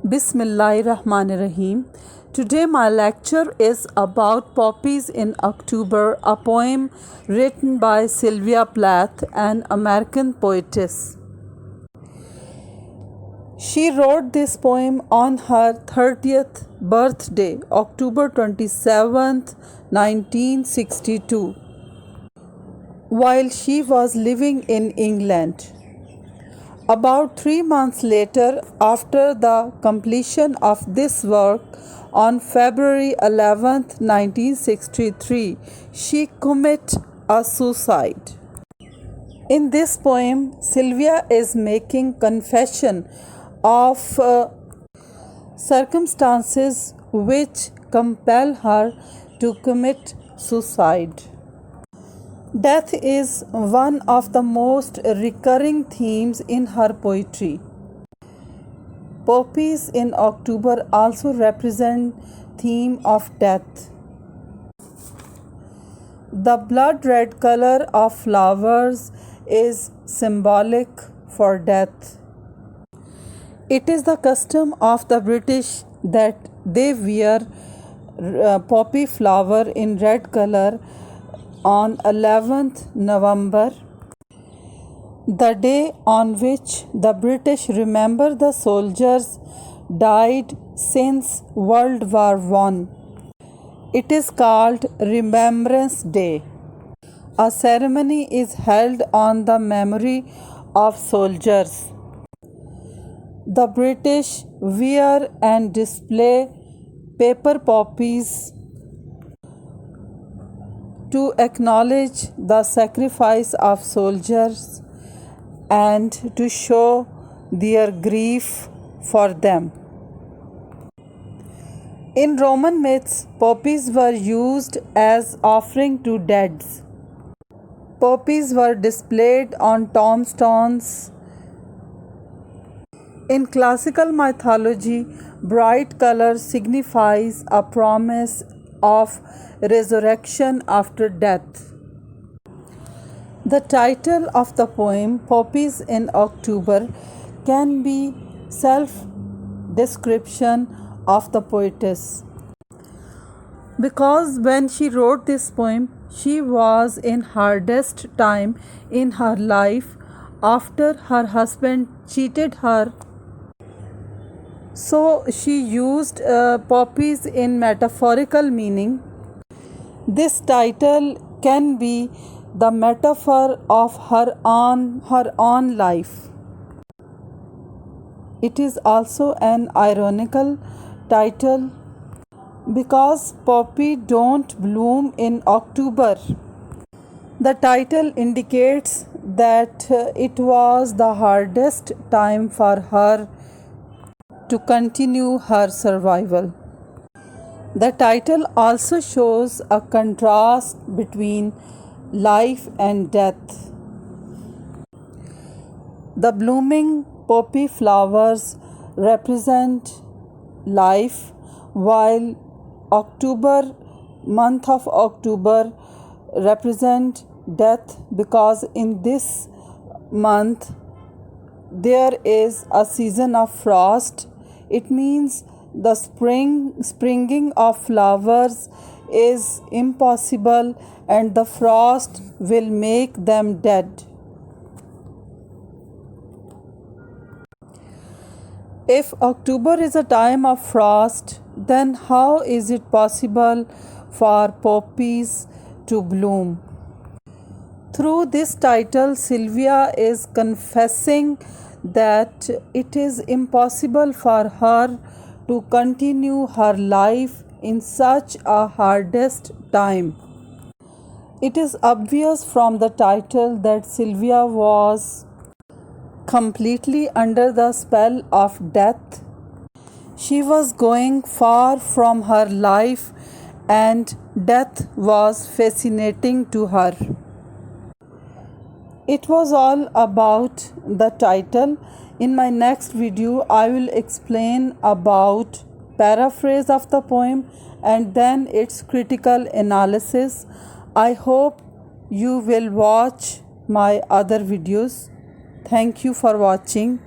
Bismillahirrahmanirrahim. Today my lecture is about Poppies in October, a poem written by Sylvia Plath, an American poetess. She wrote this poem on her 30th birthday, October 27th, 1962, while she was living in England. About 3 months later, after the completion of this work, on February 11th, 1963, she committed a suicide. In this poem, Sylvia is making confession of circumstances which compel her to commit suicide. Death is one of the most recurring themes in her poetry. Poppies in October also represent theme of death. The blood red color of flowers is symbolic for death. It is the custom of the British that they wear poppy flower in red color on 11th November, the day on which the British remember the soldiers died since World War I. It is called Remembrance Day. A ceremony is held on the memory of soldiers. The British wear and display paper poppies to acknowledge the sacrifice of soldiers and to show their grief for them. In Roman myths, poppies were used as offering to dead. Poppies were displayed on tombstones. In classical mythology, bright color signifies a promise of resurrection after death. The title of the poem, Poppies in October, can be self-description of the poetess. Because when she wrote this poem, she was in hardest time in her life after her husband cheated her. So she used poppies in metaphorical meaning. This title can be the metaphor of her own life. It is also an ironical title because poppy don't bloom in October. The title indicates that it was the hardest time for her to continue her survival. The title also shows a contrast between life and death. The blooming poppy flowers represent life, while month of October represent death, because in this month there is a season of frost. It means the springing of flowers is impossible and the frost will make them dead. If October is a time of frost, then how is it possible for poppies to bloom? Through this title, Sylvia is confessing that it is impossible for her to continue her life in such a hardest time. It is obvious from the title that Sylvia was completely under the spell of death. She was going far from her life and death was fascinating to her. It was all about the title. In my next video, I will explain about paraphrase of the poem and then its critical analysis. I hope you will watch my other videos. Thank you for watching.